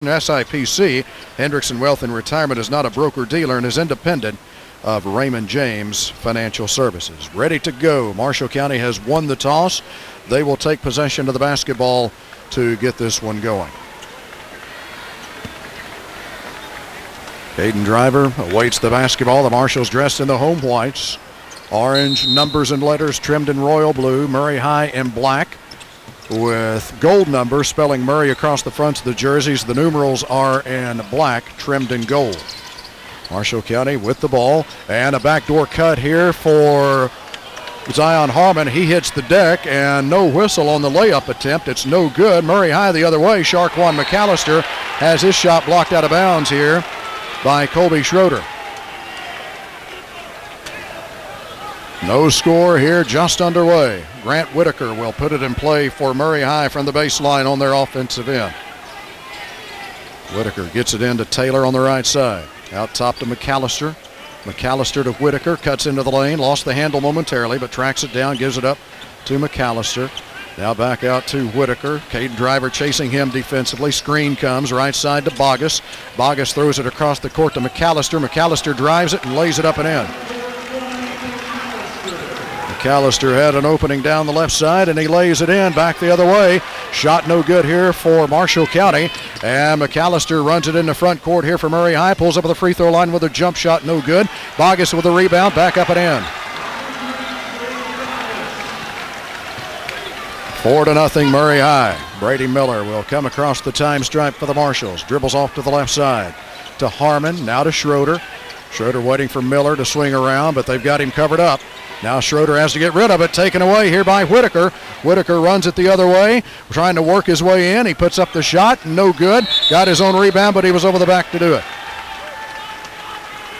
SIPC, Hendrickson Wealth and Retirement, is not a broker-dealer and is independent of Raymond James Financial Services. Ready to go. Marshall County has won the toss. They will take possession of the basketball to get this one going. Caden Driver awaits the basketball. The Marshalls dressed in the home whites. Orange numbers and letters trimmed in royal blue. Murray High in black with gold numbers spelling Murray across the fronts of the jerseys. The numerals are in black, trimmed in gold. Marshall County with the ball, and a backdoor cut here for Zion Harmon. He hits the deck, and no whistle on the layup attempt. It's no good. Murray High the other way. Sharquan McAllister has his shot blocked out of bounds here by Colby Schroeder. No score here, just underway. Grant Whitaker will put it in play for Murray High from the baseline on their offensive end. Whitaker gets it into Taylor on the right side. Out top to McAllister. McAllister to Whitaker, cuts into the lane, lost the handle momentarily, but tracks it down, gives it up to McAllister. Now back out to Whitaker. Caden Driver chasing him defensively. Screen comes right side to Bogus. Bogus throws it across the court to McAllister. McAllister drives it and lays it up and in. McAllister had an opening down the left side, and he lays it in back the other way. Shot no good here for Marshall County, and McAllister runs it in the front court here for Murray High. Pulls up at the free throw line with a jump shot, no good. Bogus with a rebound, back up and in. 4-0 Murray High. Brady Miller will come across the time stripe for the Marshalls. Dribbles off to the left side to Harmon, now to Schroeder. Schroeder waiting for Miller to swing around, but they've got him covered up. Now Schroeder has to get rid of it, taken away here by Whitaker. Whitaker runs it the other way, trying to work his way in. He puts up the shot, no good. Got his own rebound, but he was over the back to do it.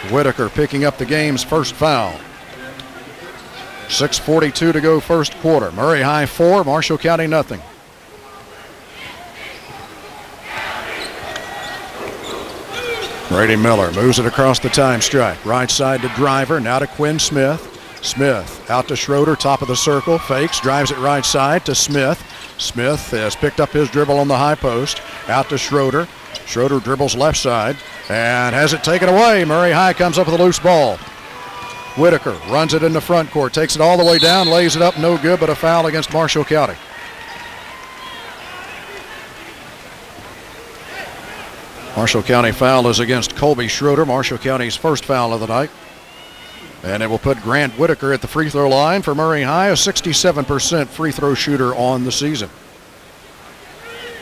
Whitaker picking up the game's first foul. 6:42 to go first quarter. Murray High 4, Marshall County nothing. Brady Miller moves it across the time stripe. Right side to Driver, now to Quinn Smith. Smith out to Schroeder, top of the circle, fakes, drives it right side to Smith. Smith has picked up his dribble on the high post. Out to Schroeder. Schroeder dribbles left side and has it taken away. Murray High comes up with a loose ball. Whitaker runs it in the front court, takes it all the way down, lays it up, no good, but a foul against Marshall County. Marshall County foul is against Colby Schroeder, Marshall County's first foul of the night. And it will put Grant Whitaker at the free throw line for Murray High, a 67% free throw shooter on the season.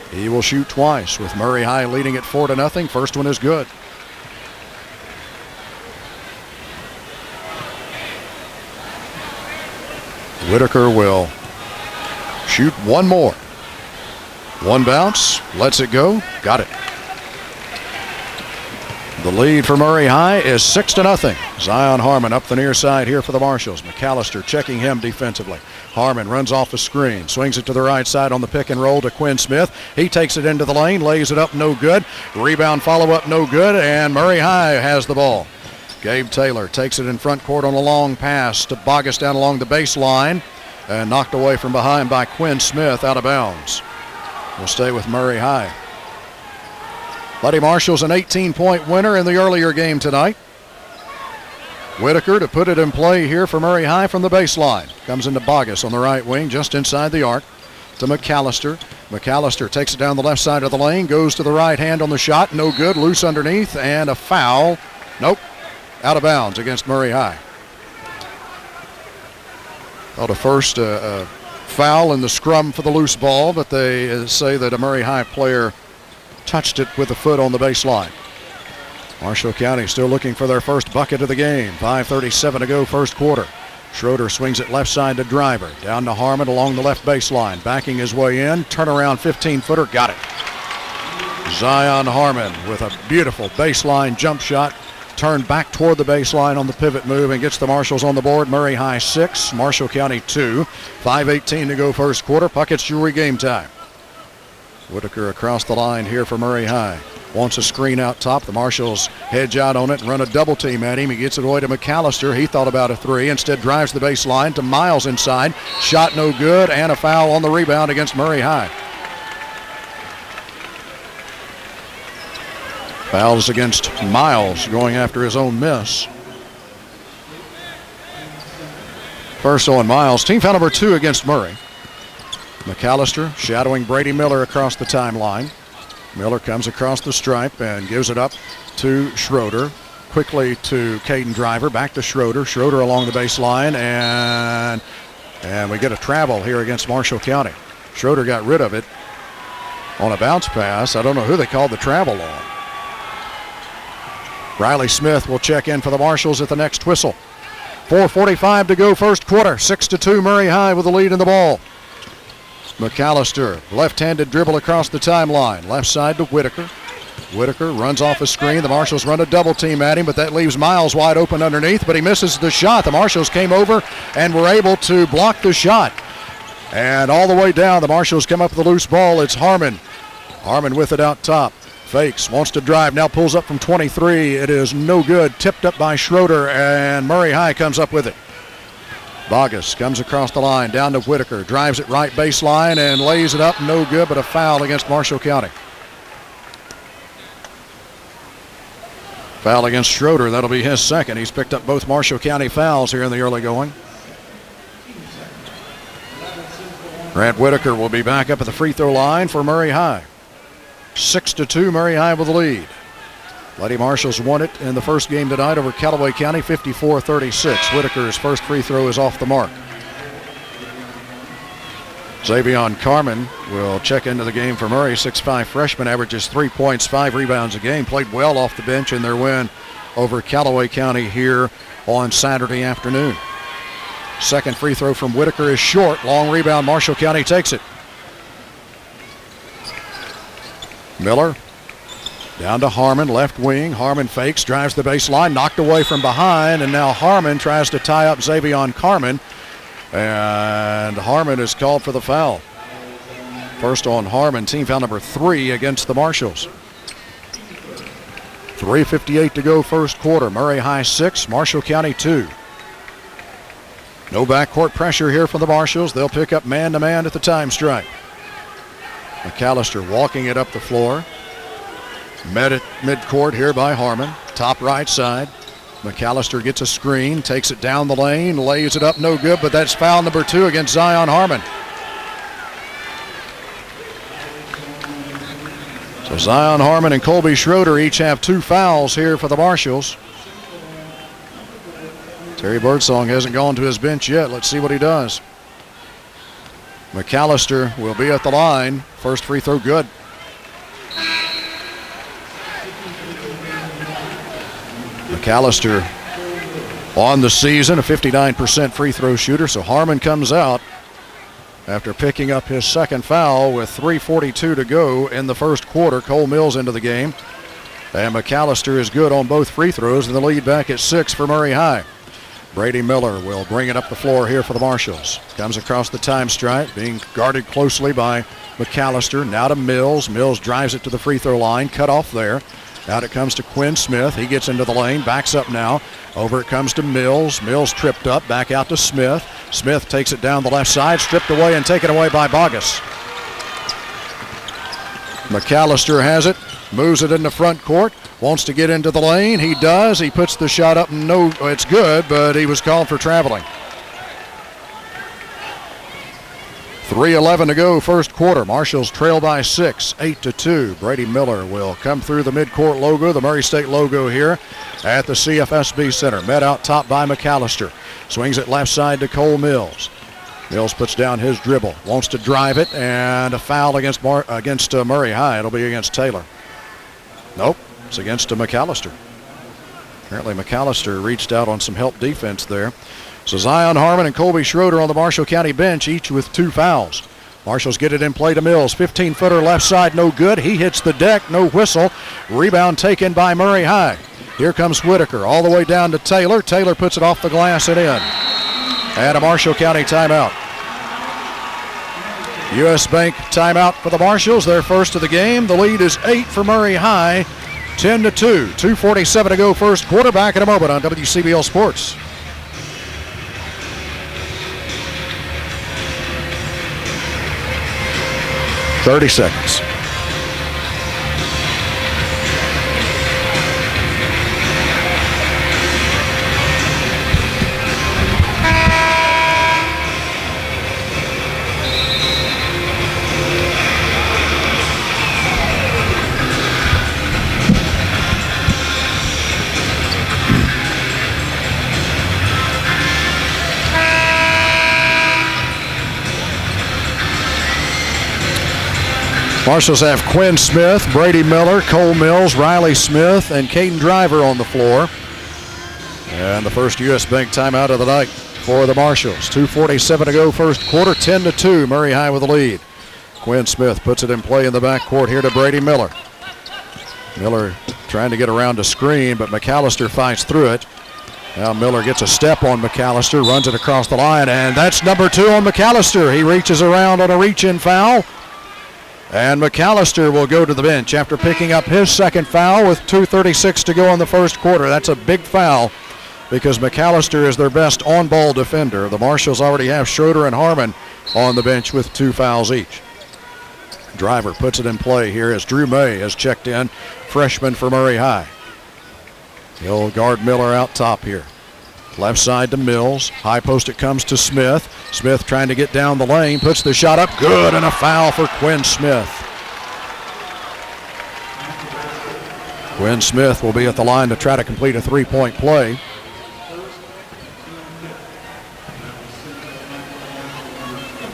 He will shoot twice with Murray High leading at 4-0. First one is good. Whitaker will shoot one more. One bounce, lets it go, got it. The lead for Murray High is 6-0. Zion Harmon up the near side here for the Marshalls. McAllister checking him defensively. Harmon runs off the screen, swings it to the right side on the pick and roll to Quinn Smith. He takes it into the lane, lays it up, no good. Rebound follow-up, no good, and Murray High has the ball. Gabe Taylor takes it in front court on a long pass to Bogus down along the baseline and knocked away from behind by Quinn Smith out of bounds. We'll stay with Murray High. Buddy Marshall's an 18-point winner in the earlier game tonight. Whitaker to put it in play here for Murray High from the baseline. Comes into Bogus on the right wing, just inside the arc to McAllister. McAllister takes it down the left side of the lane, goes to the right hand on the shot, no good, loose underneath, and a foul. Nope, out of bounds against Murray High. Well, the first foul in the scrum for the loose ball, but they say that a Murray High player touched it with a foot on the baseline. Marshall County still looking for their first bucket of the game. 5:37 to go first quarter. Schroeder swings it left side to Driver. Down to Harmon along the left baseline. Backing his way in. Turnaround 15-footer. Got it. Zion Harmon with a beautiful baseline jump shot. Turned back toward the baseline on the pivot move and gets the Marshalls on the board. Murray High 6, Marshall County 2. 5:18 to go first quarter. Puckett's Jewelry game time. Whitaker across the line here for Murray High. Wants a screen out top. The Marshalls hedge out on it and run a double team at him. He gets it away to McAllister. He thought about a three. Instead drives the baseline to Miles inside. Shot no good, and a foul on the rebound against Murray High. Fouls against Miles going after his own miss. First on Miles. Team foul number 2 against Murray. McAllister shadowing Brady Miller across the timeline. Miller comes across the stripe and gives it up to Schroeder. Quickly to Caden Driver. Back to Schroeder. Schroeder along the baseline. And we get a travel here against Marshall County. Schroeder got rid of it on a bounce pass. I don't know who they called the travel on. Riley Smith will check in for the Marshals at the next whistle. 4:45 to go first quarter. 6-2 Murray High with the lead in the ball. McAllister, left-handed dribble across the timeline. Left side to Whitaker. Whitaker runs off a screen. The Marshals run a double team at him, but that leaves Miles wide open underneath, but he misses the shot. The Marshals came over and were able to block the shot. And all the way down, the Marshals come up with the loose ball. It's Harmon. Harmon with it out top. Fakes, wants to drive, now pulls up from 23. It is no good. Tipped up by Schroeder, and Murray High comes up with it. Bogus comes across the line, down to Whitaker. Drives it right baseline and lays it up. No good, but a foul against Marshall County. Foul against Schroeder. That'll be his second. He's picked up both Marshall County fouls here in the early going. Grant Whitaker will be back up at the free throw line for Murray High. 6-2 Murray High with the lead. Lady Marshals won it in the first game tonight over Callaway County, 54-36. Whitaker's first free throw is off the mark. Xavion Carmen will check into the game for Murray. 6'5" freshman, averages 3 points, 5 rebounds a game. Played well off the bench in their win over Callaway County here on Saturday afternoon. Second free throw from Whitaker is short. Long rebound, Marshall County takes it. Miller down to Harmon, left wing. Harmon fakes, drives the baseline, knocked away from behind, and now Harmon tries to tie up Xavion Carmen. And Harmon is called for the foul. First on Harmon, team foul number 3 against the Marshals. 3:58 to go first quarter. Murray High 6, Marshall County 2. No backcourt pressure here from the Marshals. They'll pick up man-to-man at the time strike. McAllister walking it up the floor. Met at midcourt here by Harmon. Top right side. McAllister gets a screen, takes it down the lane, lays it up, no good, but that's foul number 2 against Zion Harmon. So Zion Harmon and Colby Schroeder each have 2 fouls here for the Marshals. Terry Birdsong hasn't gone to his bench yet. Let's see what he does. McAllister will be at the line. First free throw good. McAllister on the season, a 59% free throw shooter, so Harmon comes out after picking up his second foul with 3:42 to go in the first quarter. Cole Mills into the game, and McAllister is good on both free throws, and the lead back at 6 for Murray High. Brady Miller will bring it up the floor here for the Marshals. Comes across the time stripe, being guarded closely by McAllister. Now to Mills. Mills drives it to the free throw line, cut off there. Out it comes to Quinn Smith. He gets into the lane, backs up now. Over it comes to Mills. Mills tripped up, back out to Smith. Smith takes it down the left side, stripped away and taken away by Bogus. McAllister has it, moves it in the front court, wants to get into the lane. He does. He puts the shot up. No, it's good, but he was called for traveling. 3:11 to go first quarter. Marshals trail by 6, 8-2. Brady Miller will come through the midcourt logo, the Murray State logo here at the CFSB Center. Met out top by McAllister. Swings it left side to Cole Mills. Mills puts down his dribble, wants to drive it, and a foul against Murray High. It'll be against Taylor. Nope, it's against McAllister. Apparently McAllister reached out on some help defense there. So Zion Harmon and Colby Schroeder on the Marshall County bench, each with 2 fouls. Marshals get it in play to Mills. 15-footer left side, no good. He hits the deck, no whistle. Rebound taken by Murray High. Here comes Whitaker all the way down to Taylor. Taylor puts it off the glass and in. And a Marshall County timeout. U.S. Bank timeout for the Marshals, their first of the game. The lead is 8 for Murray High, 10-2. 2:47 to go first quarter. Back in a moment on WCBL Sports. 30 seconds. Marshals have Quinn Smith, Brady Miller, Cole Mills, Riley Smith, and Caden Driver on the floor. And the first U.S. Bank timeout of the night for the Marshals. 2:47 to go first quarter, 10-2, Murray High with the lead. Quinn Smith puts it in play in the backcourt here to Brady Miller. Miller trying to get around a screen, but McAllister fights through it. Now Miller gets a step on McAllister, runs it across the line, and that's number 2 on McAllister. He reaches around on a reach-in foul. And McAllister will go to the bench after picking up his second foul with 2:36 to go in the first quarter. That's a big foul because McAllister is their best on-ball defender. The Marshals already have Schroeder and Harmon on the bench with 2 fouls each. Driver puts it in play here as Drew May has checked in, freshman for Murray High. He'll guard Miller out top here. Left side to Mills. High post it comes to Smith. Smith trying to get down the lane. Puts the shot up. Good, and a foul for Quinn Smith. Quinn Smith will be at the line to try to complete a 3-point play.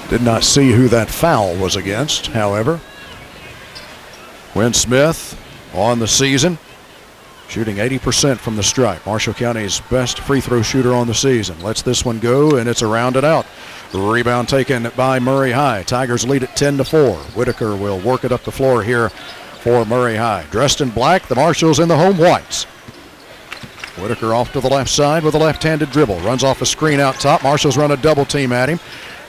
Did not see who that foul was against, however. Quinn Smith on the season, shooting 80% from the stripe. Marshall County's best free throw shooter on the season. Lets this one go, and it's a rounded out. Rebound taken by Murray High. Tigers lead at 10-4. Whitaker will work it up the floor here for Murray High. Dressed in black, the Marshals in the home whites. Whitaker off to the left side with a left-handed dribble. Runs off a screen out top. Marshals run a double team at him.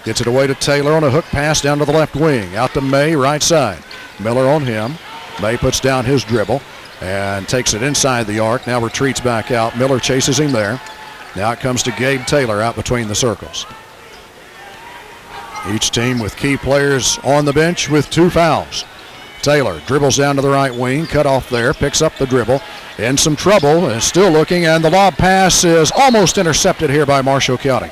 Gets it away to Taylor on a hook pass down to the left wing. Out to May, right side. Miller on him. May puts down his dribble and takes it inside the arc. Now retreats back out. Miller chases him there. Now it comes to Gabe Taylor out between the circles. Each team with key players on the bench with 2 fouls. Taylor dribbles down to the right wing, cut off there, picks up the dribble, in some trouble, and still looking, and the lob pass is almost intercepted here by Marshall County.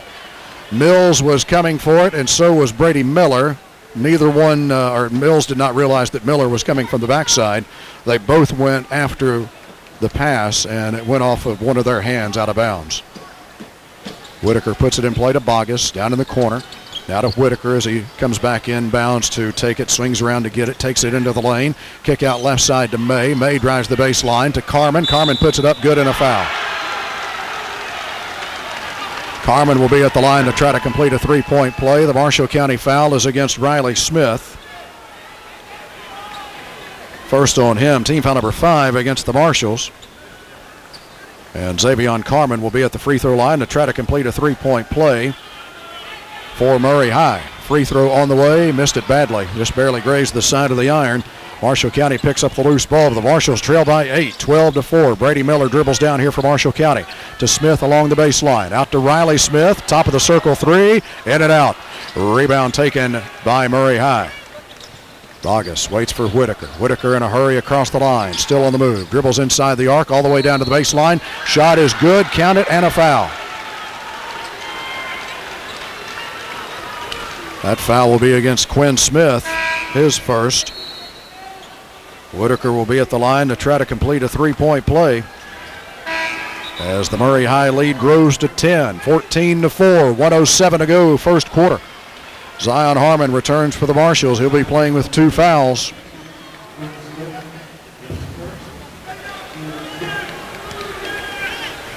Mills was coming for it, and so was Brady Miller. Neither one, or Mills did not realize that Miller was coming from the backside. They both went after the pass, and it went off of one of their hands out of bounds. Whitaker puts it in play to Bogus, down in the corner. Now to Whitaker as he comes back inbounds to take it, swings around to get it, takes it into the lane. Kick out left side to May. May drives the baseline to Carmen. Carmen puts it up, good, and a foul. Carmen will be at the line to try to complete a 3-point play. The Marshall County foul is against Riley Smith. First on him, team foul number 5 against the Marshals. And Xavion Carmen will be at the free throw line to try to complete a 3-point play for Murray High. Free throw on the way, missed it badly, just barely grazed the side of the iron. Marshall County picks up the loose ball. The Marshals trail by 8, 12-4. Brady Miller dribbles down here for Marshall County to Smith along the baseline. Out to Riley Smith, top of the circle 3, in and out. Rebound taken by Murray High. Bogus waits for Whitaker. Whitaker in a hurry across the line, still on the move. Dribbles inside the arc all the way down to the baseline. Shot is good, count it, and a foul. That foul will be against Quinn Smith, his first. Whitaker will be at the line to try to complete a 3-point play as the Murray High lead grows to 10, 14-4, 1:07 to go first quarter. Zion Harmon returns for the Marshals. He'll be playing with 2 fouls.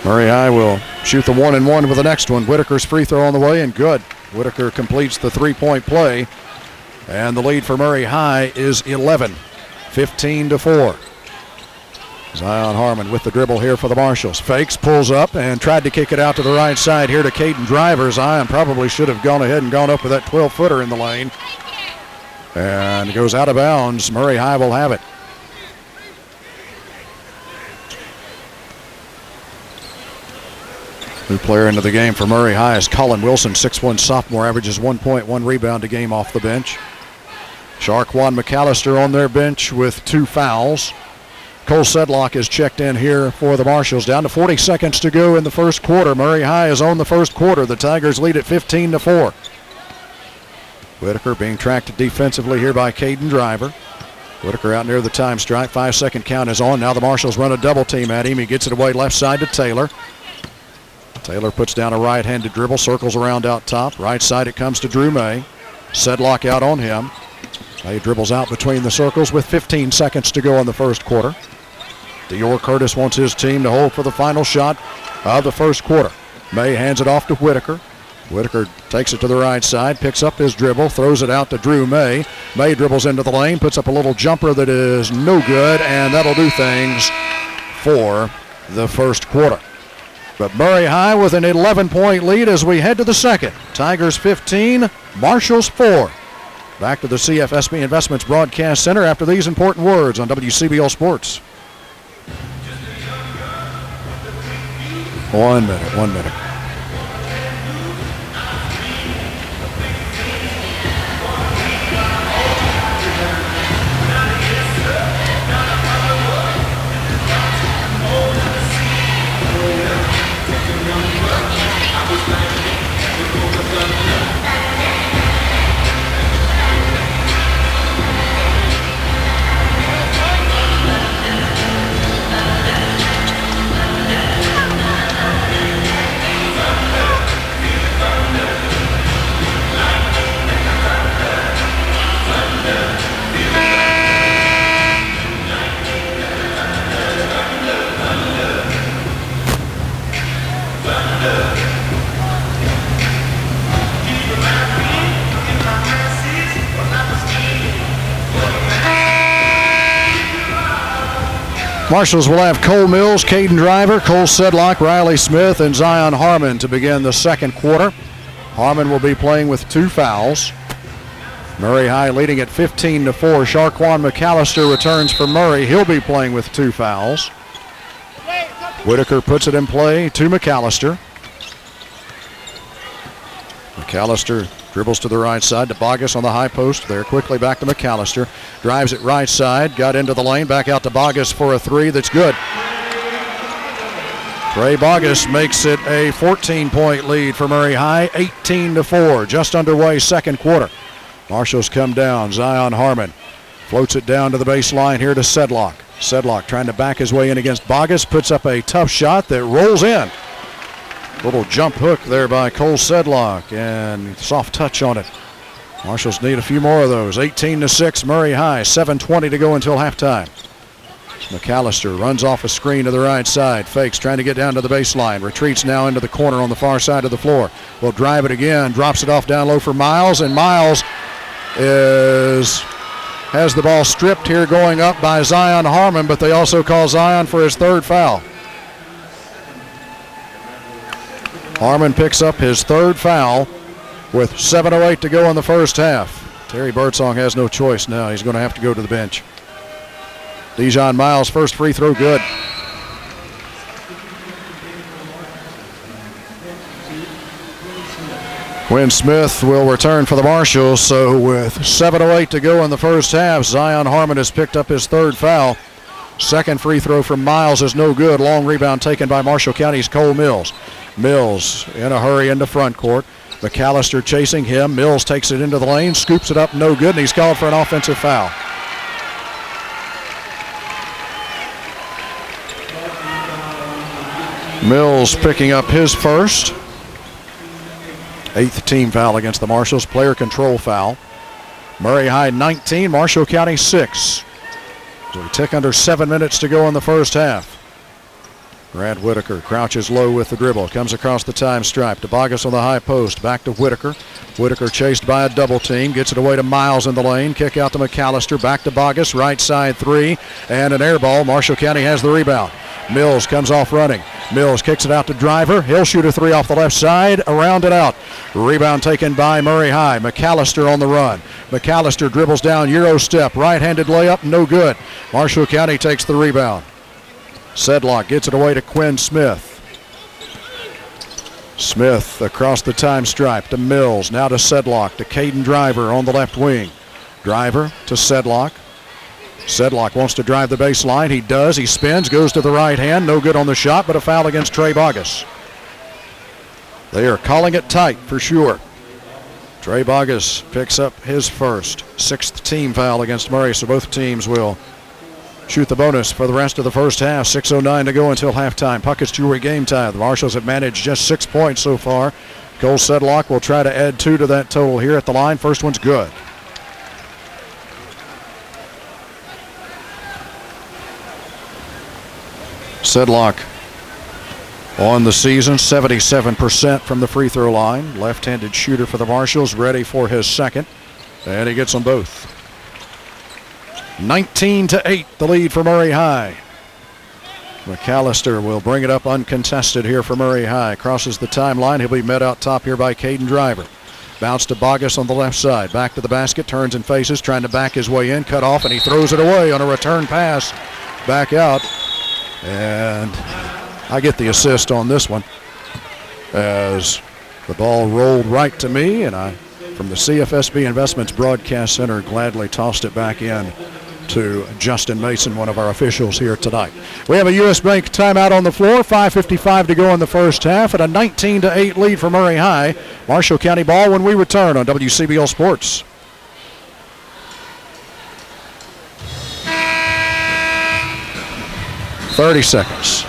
Murray High will shoot the 1-and-1 with the next one. Whitaker's free throw on the way, and good. Whitaker completes the 3-point play, and the lead for Murray High is 11, 15-4. Zion Harmon with the dribble here for the Marshals. Fakes, pulls up, and tried to kick it out to the right side here to Caden Driver. Zion probably should have gone ahead and gone up with that 12-footer in the lane. And it goes out of bounds. Murray High will have it. New player into the game for Murray High is Colin Wilson, 6'1" sophomore, averages 1.1 rebound a game off the bench. Sharquan McAllister on their bench with 2 fouls. Cole Sedlock is checked in here for the Marshals. Down to 40 seconds to go in the first quarter. Murray High is on the first quarter. The Tigers lead at 15-4. Whitaker being tracked defensively here by Caden Driver. Whitaker out near the time stripe. 5-second count is on. Now the Marshals run a double team at him. He gets it away left side to Taylor. Taylor puts down a right-handed dribble, circles around out top. Right side it comes to Drew May. Sedlock out on him. May dribbles out between the circles with 15 seconds to go in the first quarter. Dior Curtis wants his team to hold for the final shot of the first quarter. May hands it off to Whitaker. Whitaker takes it to the right side, picks up his dribble, throws it out to Drew May. May dribbles into the lane, puts up a little jumper that is no good, and that'll do things for the first quarter. But Murray High with an 11-point lead as we head to the second. Tigers 15, Marshals 4. Back to the CFSB Investments Broadcast Center after these important words on WCBL Sports. 1 minute. Marshals will have Cole Mills, Caden Driver, Cole Sedlock, Riley Smith, and Zion Harmon to begin the second quarter. Harmon will be playing with 2 fouls. Murray High leading at 15-4. Sharquan McAllister returns for Murray. He'll be playing with 2 fouls. Whitaker puts it in play to McAllister. McAllister dribbles to the right side to Bogus on the high post. There quickly back to McAllister. Drives it right side. Got into the lane. Back out to Bogus for a 3 that's good. Trey Bogus makes it a 14-point lead for Murray High. 18-4. Just underway second quarter. Marshals come down. Zion Harmon floats it down to the baseline here to Sedlock. Sedlock trying to back his way in against Bogus. Puts up a tough shot that rolls in. Little jump hook there by Cole Sedlock and soft touch on it. Marshals need a few more of those. 18-6 Murray High. 7:20 to go until halftime. McAllister runs off a screen to the right side. Fakes trying to get down to the baseline. Retreats now into the corner on the far side of the floor. Will drive it again. Drops it off down low for Miles. And Miles has the ball stripped here going up by Zion Harmon, but they also call Zion for his 3rd foul. Harmon picks up his 3rd foul with 7:08 to go in the first half. Terry Birdsong has no choice now. He's going to have to go to the bench. Dejon Miles' first free throw good. Quinn Smith will return for the Marshals. So with 7:08 to go in the first half, Zion Harmon has picked up his 3rd foul. Second free throw from Miles is no good. Long rebound taken by Marshall County's Cole Mills. Mills in a hurry into front court. McAllister chasing him. Mills takes it into the lane, scoops it up, no good, and he's called for an offensive foul. Mills picking up his first. 8th team foul against the Marshals. Player control foul. Murray High 19, Marshall County 6. So we tick under 7 minutes to go in the first half. Grant Whitaker crouches low with the dribble. Comes across the time stripe to Bogus on the high post. Back to Whitaker. Whitaker chased by a double team. Gets it away to Miles in the lane. Kick out to McAllister. Back to Bogus. Right side 3. And an air ball. Marshall County has the rebound. Mills comes off running. Mills kicks it out to Driver. He'll shoot a 3 off the left side. Around and out. Rebound taken by Murray High. McAllister on the run. McAllister dribbles down. Euro step. Right-handed layup. No good. Marshall County takes the rebound. Sedlock gets it away to Quinn Smith. Smith across the time stripe to Mills. Now to Sedlock to Caden Driver on the left wing. Driver to Sedlock. Sedlock wants to drive the baseline. He does. He spins, goes to the right hand. No good on the shot, but a foul against Trey Bogus. They are calling it tight for sure. Trey Bogus picks up his first. 6th team foul against Murray, so both teams will shoot the bonus for the rest of the first half. 6:09 to go until halftime. Puckett's Jewelry game time. The Marshals have managed just 6 points so far. Cole Sedlock will try to add 2 to that total here at the line. First one's good. Sedlock on the season, 77% from the free throw line. Left-handed shooter for the Marshals, ready for his second. And he gets them both. 19-8, the lead for Murray High. McAllister will bring it up uncontested here for Murray High. Crosses the timeline. He'll be met out top here by Caden Driver. Bounce to Bogus on the left side. Back to the basket, turns and faces, trying to back his way in. Cut off, and he throws it away on a return pass. Back out. And I get the assist on this one as the ball rolled right to me, and I, from the CFSB Investments Broadcast Center, gladly tossed it back in to Justin Mason, one of our officials here tonight. We have a U.S. Bank timeout on the floor. 5:55 to go in the first half, and a 19-8 lead for Murray High. Marshall County ball when we return on WCBL Sports. "30 seconds.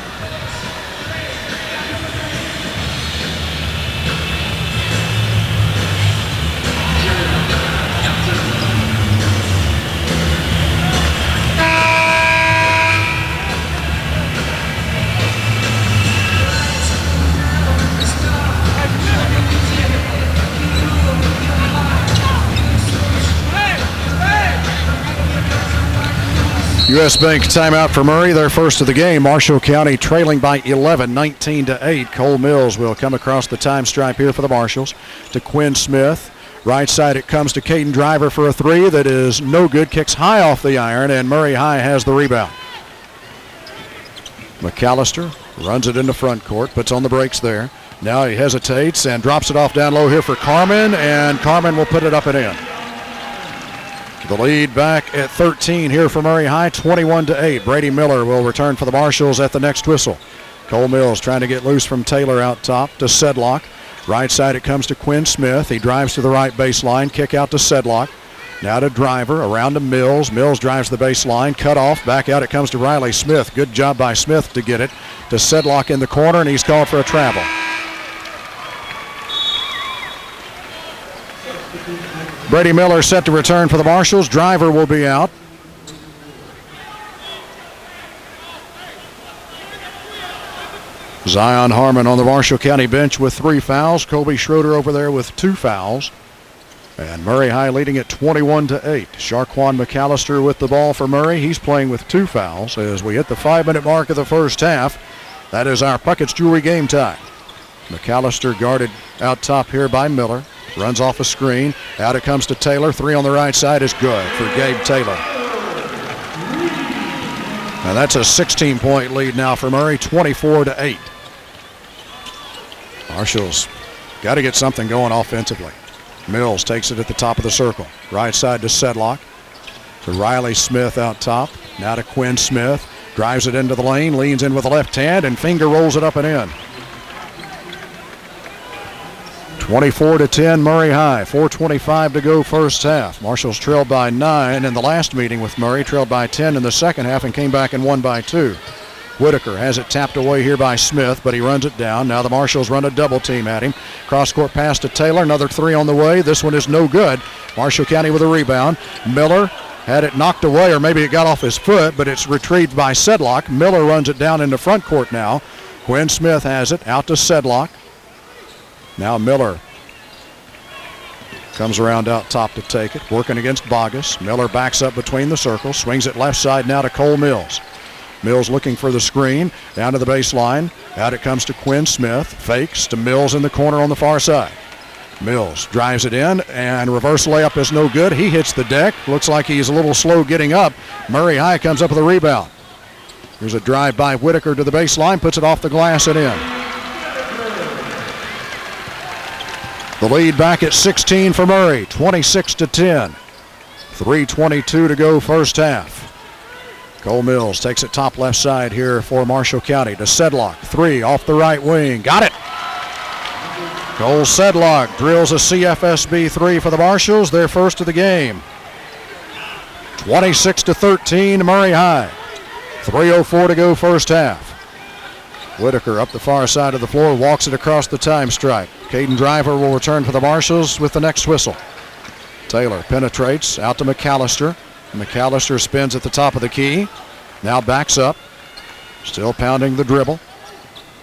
U.S. Bank timeout for Murray, their first of the game. Marshall County trailing by 11, 19-8. Cole Mills will come across the time stripe here for the Marshals to Quinn Smith. Right side it comes to Caden Driver for a three that is no good. Kicks high off the iron, and Murray High has the rebound. McAllister runs it into front court, puts on the brakes there. Now he hesitates and drops it off down low here for Carmen, and Carmen will put it up and in. The lead back at 13 here for Murray High, 21-8. Brady Miller will return for the Marshals at the next whistle. Cole Mills trying to get loose from Taylor out top to Sedlock. Right side it comes to Quinn Smith. He drives to the right baseline, kick out to Sedlock. Now to Driver, around to Mills. Mills drives the baseline, cut off, back out it comes to Riley Smith. Good job by Smith to get it to Sedlock in the corner, and he's called for a travel. Brady Miller set to return for the Marshals. Driver will be out. Zion Harmon on the Marshall County bench with 3 fouls. Colby Schroeder over there with 2 fouls. And Murray High leading at 21-8. Sharquan McAllister with the ball for Murray. He's playing with 2 fouls as we hit the 5-minute mark of the first half. That is our Puckett's Jewelry game time. McAllister guarded out top here by Miller. Runs off a screen. Out it comes to Taylor. 3 on the right side is good for Gabe Taylor. Now that's a 16-point lead now for Murray, 24-8. Marshall's got to get something going offensively. Mills takes it at the top of the circle. Right side to Sedlock. To Riley Smith out top. Now to Quinn Smith. Drives it into the lane. Leans in with the left hand and finger rolls it up and in. 24-10 Murray High. 4:25 to go first half. Marshall's trailed by 9 in the last meeting with Murray. Trailed by 10 in the second half and came back and won by 2. Whitaker has it tapped away here by Smith, but he runs it down. Now the Marshals run a double team at him. Cross-court pass to Taylor. Another 3 on the way. This one is no good. Marshall County with a rebound. Miller had it knocked away, or maybe it got off his foot, but it's retrieved by Sedlock. Miller runs it down into front court now. Quinn Smith has it out to Sedlock. Now Miller comes around out top to take it, working against Bogus. Miller backs up between the circles, swings it left side now to Cole Mills. Mills looking for the screen, down to the baseline. Out it comes to Quinn Smith, fakes to Mills in the corner on the far side. Mills drives it in, and reverse layup is no good. He hits the deck. Looks like he's a little slow getting up. Murray High comes up with a rebound. Here's a drive by Whitaker to the baseline, puts it off the glass and in. The lead back at 16 for Murray, 26-10. 3:22 to go first half. Cole Mills takes it top left side here for Marshall County to Sedlock. 3 off the right wing. Got it. Cole Sedlock drills a CFSB 3 for the Marshals, their first of the game. 26-13 Murray High. 3:04 to go first half. Whitaker up the far side of the floor, walks it across the time stripe. Caden Driver will return for the Marshals with the next whistle. Taylor penetrates out to McAllister. McAllister spins at the top of the key. Now backs up. Still pounding the dribble.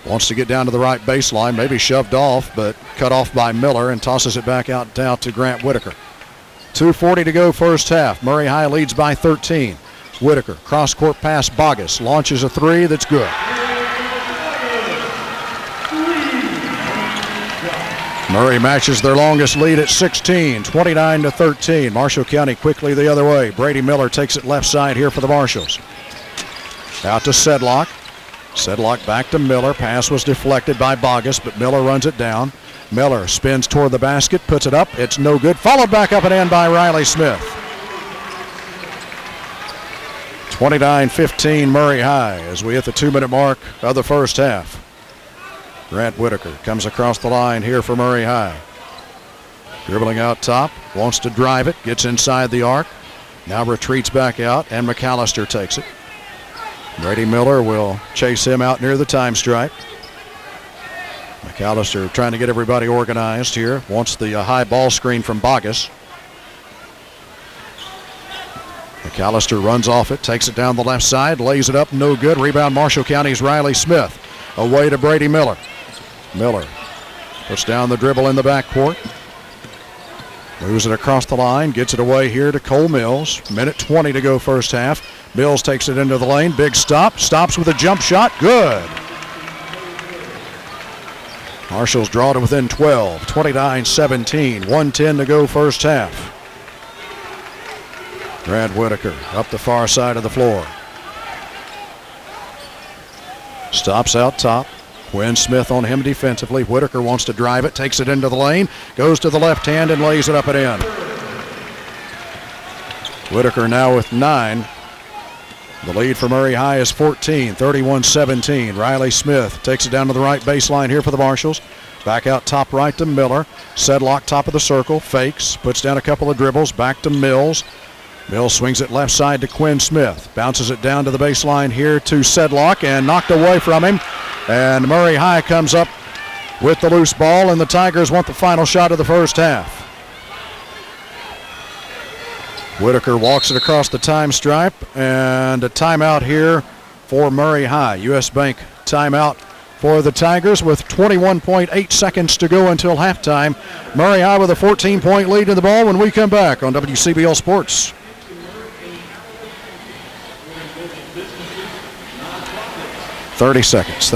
Wants to get down to the right baseline, maybe shoved off, but cut off by Miller and tosses it back out to Grant Whitaker. 2:40 to go first half. Murray High leads by 13. Whitaker, cross-court pass, Bogus, launches a three that's good. Murray matches their longest lead at 16, 29-13. Marshall County quickly the other way. Brady Miller takes it left side here for the Marshalls. Out to Sedlock. Sedlock back to Miller. Pass was deflected by Bogus, but Miller runs it down. Miller spins toward the basket, puts it up. It's no good. Followed back up and in by Riley Smith. 29-15 Murray High as we hit the 2-minute mark of the first half. Grant Whitaker comes across the line here for Murray High. Dribbling out top, wants to drive it, gets inside the arc. Now retreats back out, and McAllister takes it. Brady Miller will chase him out near the time stripe. McAllister trying to get everybody organized here. Wants the high ball screen from Bogus. McAllister runs off it, takes it down the left side, lays it up, no good. Rebound Marshall County's Riley Smith. Away to Brady Miller. Miller puts down the dribble in the backcourt. Moves it across the line, gets it away here to Cole Mills. Minute 20 to go first half. Mills takes it into the lane, big stop, stops with a jump shot, good. Marshall's draw to within 12, 29-17, 1:10 to go first half. Grant Whitaker up the far side of the floor. Stops out top. Quinn Smith on him defensively. Whitaker wants to drive it, takes it into the lane, goes to the left hand and lays it up and in. Whitaker now with 9. The lead for Murray High is 14, 31-17. Riley Smith takes it down to the right baseline here for the Marshalls. Back out top right to Miller. Sedlock top of the circle, fakes, puts down a couple of dribbles, back to Mills. Mills swings it left side to Quinn Smith. Bounces it down to the baseline here to Sedlock and knocked away from him. And Murray High comes up with the loose ball, and the Tigers want the final shot of the first half. Whitaker walks it across the time stripe, and a timeout here for Murray High. U.S. Bank timeout for the Tigers with 21.8 seconds to go until halftime. Murray High with a 14-point lead in the ball when we come back on WCBL Sports. Thirty seconds.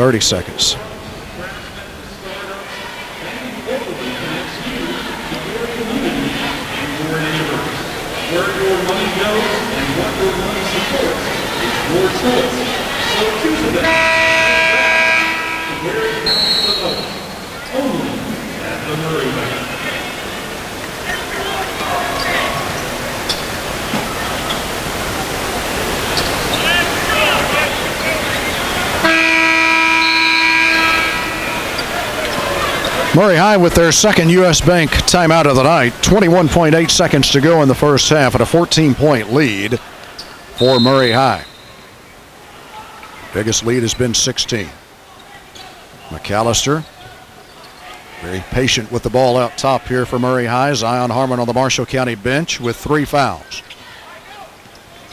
Where your money goes and what your money supports is your choice. So choose a bank. Where it counts the most. Only at the Murray Bank. Murray High with their second U.S. Bank timeout of the night. 21.8 seconds to go in the first half and a 14-point lead for Murray High. Biggest lead has been 16. McAllister very patient with the ball out top here for Murray High. Zion Harmon on the Marshall County bench with 3 fouls.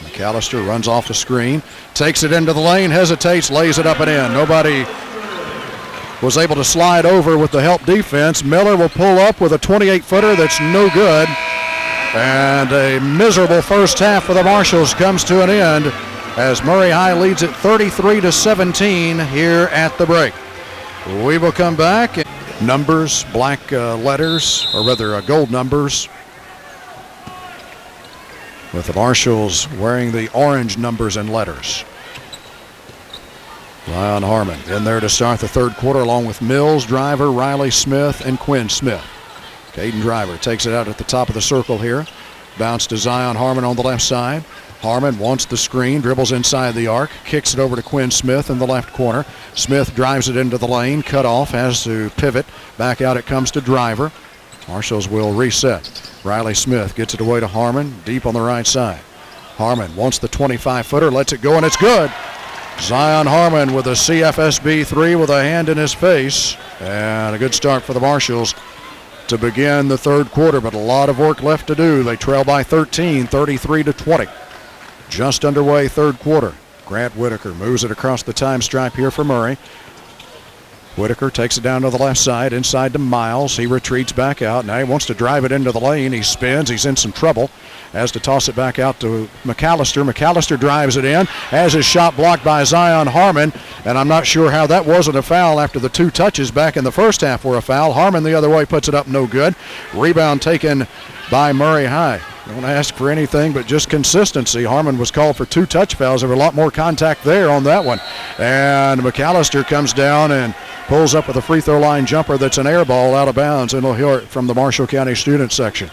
McAllister runs off the screen, takes it into the lane, hesitates, lays it up and in. Nobody was able to slide over with the help defense. Miller will pull up with a 28-footer that's no good. And a miserable first half for the Marshalls comes to an end as Murray High leads it 33-17 here at the break. We will come back. Numbers, black letters, or rather gold numbers, with the Marshalls wearing the orange numbers and letters. Zion Harmon in there to start the third quarter along with Mills, Driver, Riley Smith, and Quinn Smith. Caden Driver takes it out at the top of the circle here. Bounce to Zion Harmon on the left side. Harmon wants the screen, dribbles inside the arc, kicks it over to Quinn Smith in the left corner. Smith drives it into the lane, cut off, has to pivot. Back out it comes to Driver. Marshalls will reset. Riley Smith gets it away to Harmon, deep on the right side. Harmon wants the 25-footer, lets it go, and it's good. Zion Harmon with a CFSB 3 with a hand in his face. And a good start for the Marshalls to begin the third quarter, but a lot of work left to do. They trail by 13, 33-20. Just underway third quarter. Grant Whitaker moves it across the time stripe here for Murray. Whitaker takes it down to the left side, inside to Miles. He retreats back out. Now he wants to drive it into the lane. He spins. He's in some trouble. Has to toss it back out to McAllister. McAllister drives it in. Has his shot blocked by Zion Harmon. And I'm not sure how that wasn't a foul after the 2 touches back in the first half were a foul. Harmon the other way puts it up, no good. Rebound taken by Murray High. Don't ask for anything but just consistency. Harmon was called for 2 touch fouls. There was a lot more contact there on that one. And McAllister comes down and pulls up with a free throw line jumper that's an air ball out of bounds, and we'll hear it from the Marshall County student section.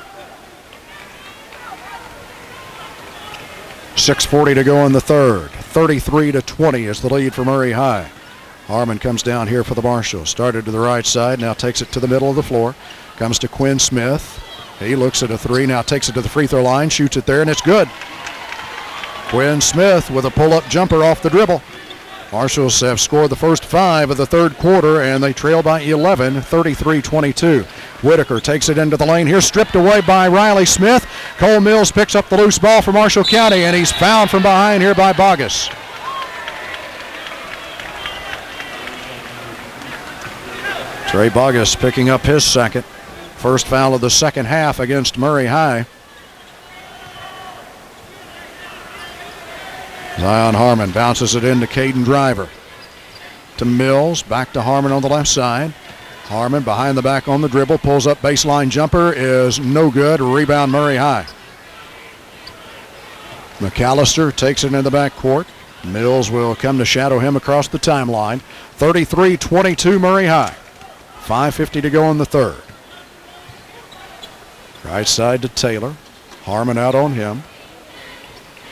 6:40 to go in the third. 33-20 is the lead for Murray High. Harmon comes down here for the Marshalls. Started to the right side, now takes it to the middle of the floor. Comes to Quinn Smith. He looks at a 3, now takes it to the free throw line, shoots it there, and it's good. Quinn Smith with a pull-up jumper off the dribble. Marshalls have scored the first 5 of the third quarter, and they trail by 11, 33-22. Whitaker takes it into the lane here, stripped away by Riley Smith. Cole Mills picks up the loose ball for Marshall County, and he's fouled from behind here by Bogus. Trey Bogus picking up his second. First foul of the second half against Murray High. Zion Harmon bounces it into Caden Driver. To Mills, back to Harmon on the left side. Harmon behind the back on the dribble, pulls up baseline jumper, is no good. Rebound Murray High. McAllister takes it in the back court. Mills will come to shadow him across the timeline. 33-22 Murray High. 5:50 to go in the third. Right side to Taylor. Harmon out on him.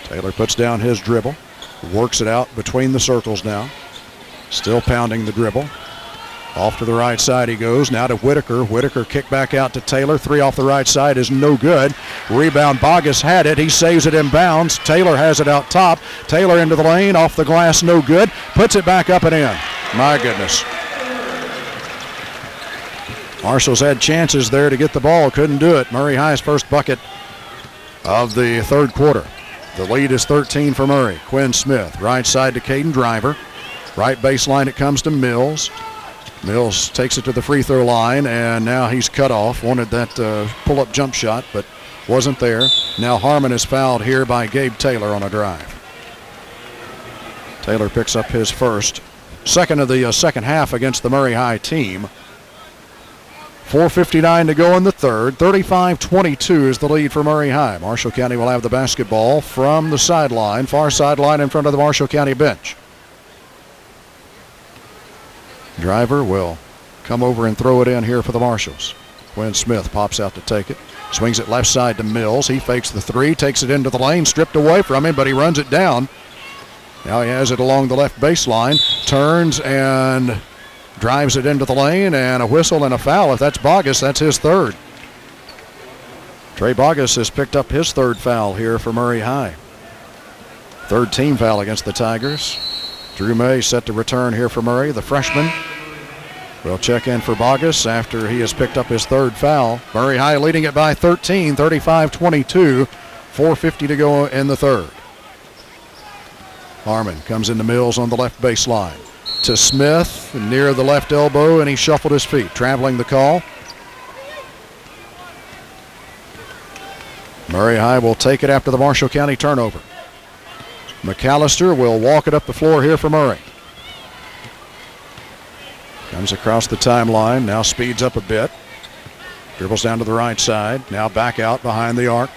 Taylor puts down his dribble, works it out between the circles now. Still pounding the dribble. Off to the right side he goes, now to Whitaker. Whitaker kick back out to Taylor. 3 off the right side is no good. Rebound, Bogus had it. He saves it in bounds. Taylor has it out top. Taylor into the lane, off the glass, no good. Puts it back up and in. My goodness. Marshall's had chances there to get the ball, couldn't do it. Murray High's first bucket of the third quarter. The lead is 13 for Murray. Quinn Smith, right side to Caden Driver. Right baseline it comes to Mills. Mills takes it to the free throw line, and now he's cut off. Wanted that pull-up jump shot, but wasn't there. Now Harmon is fouled here by Gabe Taylor on a drive. Taylor picks up his second of the second half against the Murray High team. 4:59 to go in the third. 35-22 is the lead for Murray High. Marshall County will have the basketball from the sideline, far sideline in front of the Marshall County bench. Driver will come over and throw it in here for the Marshalls. Quinn Smith pops out to take it. Swings it left side to Mills. He fakes the 3, takes it into the lane, stripped away from him, but he runs it down. Now he has it along the left baseline, turns and drives it into the lane, and a whistle and a foul. If that's Bogus, that's his third. Trey Bogus has picked up his third foul here for Murray High. Third team foul against the Tigers. Drew May set to return here for Murray. The freshman will check in for Bogus after he has picked up his third foul. Murray High leading it by 13, 35-22. 4:50 to go in the third. Harmon comes into Mills on the left baseline. To Smith near the left elbow, and he shuffled his feet, traveling the call. Murray High will take it after the Marshall County turnover. McAllister will walk it up the floor here for Murray. Comes across the timeline, now speeds up a bit. Dribbles down to the right side, now back out behind the arc.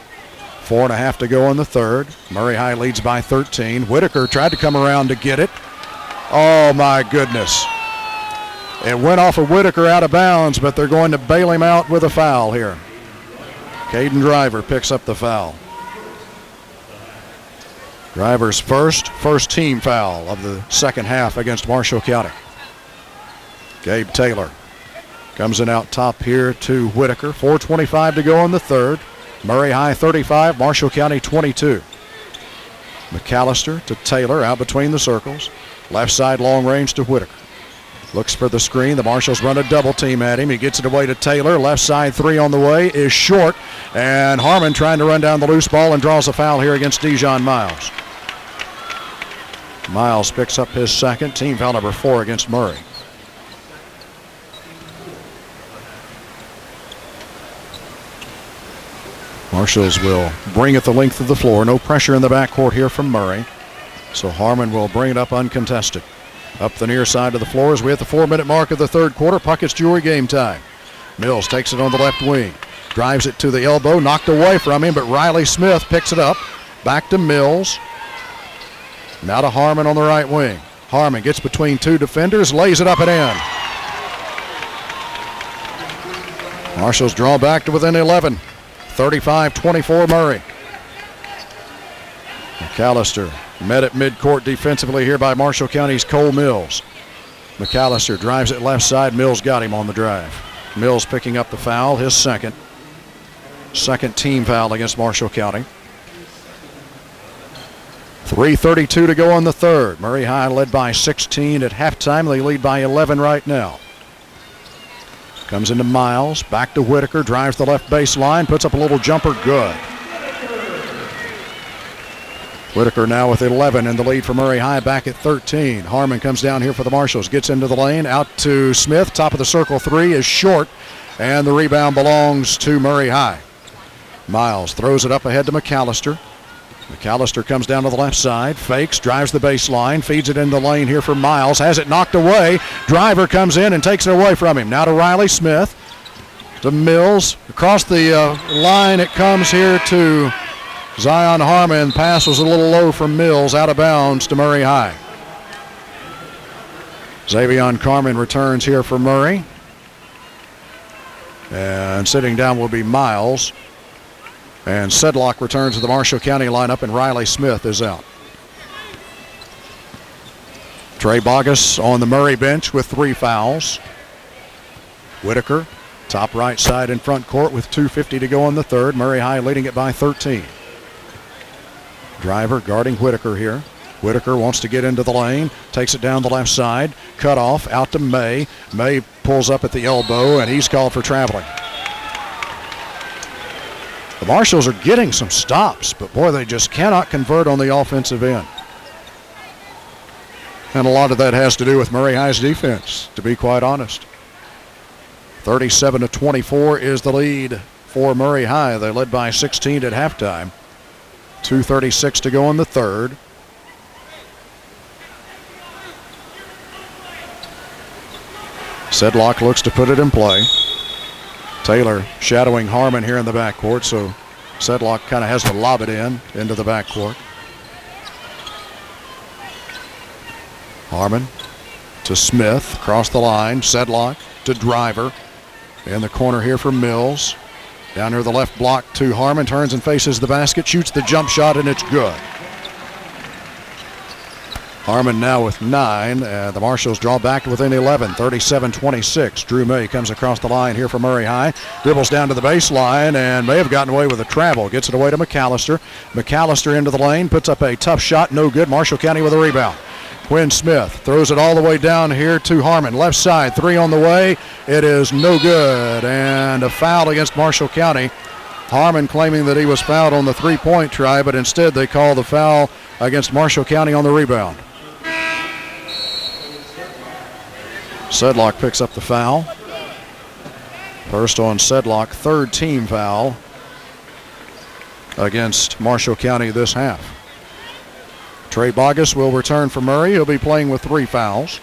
4.5 to go in the third. Murray High leads by 13. Whitaker tried to come around to get it. Oh, my goodness. It went off of Whitaker out of bounds, but they're going to bail him out with a foul here. Caden Driver picks up the foul. Driver's first team foul of the second half against Marshall County. Gabe Taylor comes in out top here to Whitaker. 4:25 to go in the third. Murray High 35, Marshall County 22. McAllister to Taylor out between the circles. Left side long range to Whitaker. Looks for the screen. The Marshalls run a double team at him. He gets it away to Taylor. Left side 3 on the way is short. And Harmon trying to run down the loose ball and draws a foul here against Dijon Miles. Miles picks up his second, team foul number 4 against Murray. Marshalls will bring it the length of the floor. No pressure in the backcourt here from Murray. So Harmon will bring it up uncontested. Up the near side of the floor as we hit the 4-minute mark of the third quarter. Puckett's Jewelry game time. Mills takes it on the left wing. Drives it to the elbow. Knocked away from him, but Riley Smith picks it up. Back to Mills. Now to Harmon on the right wing. Harmon gets between two defenders, lays it up and in. Marshalls draw back to within 11. 35-24 Murray. McAllister met at midcourt defensively here by Marshall County's Cole Mills. McAllister drives it left side. Mills got him on the drive. Mills picking up the foul, his second. Second team foul against Marshall County. 3:32 to go in the third. Murray High led by 16 at halftime. They lead by 11 right now. Comes into Miles, back to Whitaker, drives the left baseline, puts up a little jumper, good. Whitaker now with 11 in the lead for Murray High, back at 13. Harmon comes down here for the Marshalls, gets into the lane, out to Smith, top of the circle, 3 is short, and the rebound belongs to Murray High. Miles throws it up ahead to McAllister. McAllister comes down to the left side, fakes, drives the baseline, feeds it in the lane here for Miles, has it knocked away. Driver comes in and takes it away from him. Now to Riley Smith, to Mills. Across the line it comes here to Zion Harmon. Pass was a little low from Mills, out of bounds to Murray High. Xavion Carmen returns here for Murray. And sitting down will be Miles. And Sedlock returns to the Marshall County lineup, and Riley Smith is out. Trey Bogus on the Murray bench with 3 fouls. Whitaker, top right side in front court with 2:50 to go in the third. Murray High leading it by 13. Driver guarding Whitaker here. Whitaker wants to get into the lane, takes it down the left side, cut off, out to May. May pulls up at the elbow, and he's called for traveling. The Marshalls are getting some stops, but boy, they just cannot convert on the offensive end. And a lot of that has to do with Murray High's defense, to be quite honest. 37-24 is the lead for Murray High. They led by 16 at halftime. 2:36 to go in the third. Sedlock looks to put it in play. Taylor shadowing Harmon here in the backcourt, so Sedlock kind of has to lob it into the backcourt. Harmon to Smith, across the line. Sedlock to Driver. In the corner here for Mills. Down near the left block to Harmon, turns and faces the basket, shoots the jump shot, and it's good. Harmon now with 9. The Marshalls draw back to within 11, 37-26. Drew May comes across the line here for Murray High. Dribbles down to the baseline and may have gotten away with a travel. Gets it away to McAllister. McAllister into the lane, puts up a tough shot, no good. Marshall County with a rebound. Quinn Smith throws it all the way down here to Harmon. Left side, 3 on the way. It is no good. And a foul against Marshall County. Harmon claiming that he was fouled on the three-point try, but instead they call the foul against Marshall County on the rebound. Sedlock picks up the foul. First on Sedlock, third team foul against Marshall County this half. Trey Bogus will return for Murray. He'll be playing with 3 fouls.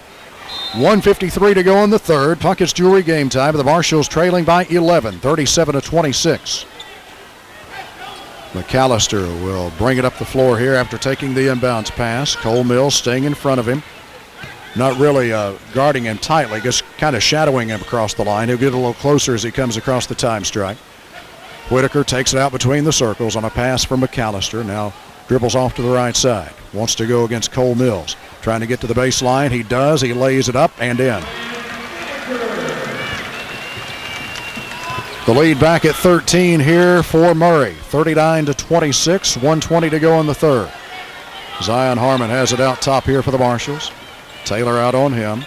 1:53 to go in the third. Puckett's Jewelry game time. The Marshalls trailing by 11, 37-26. McAllister will bring it up the floor here after taking the inbounds pass. Cole Mills staying in front of him. Not really guarding him tightly, just kind of shadowing him across the line. He'll get a little closer as he comes across the time strike. Whitaker takes it out between the circles on a pass from McAllister. Now dribbles off to the right side. Wants to go against Cole Mills. Trying to get to the baseline. He does. He lays it up and in. The lead back at 13 here for Murray. 39-26. 1:20 to go in the third. Zion Harmon has it out top here for the Marshalls. Taylor out on him.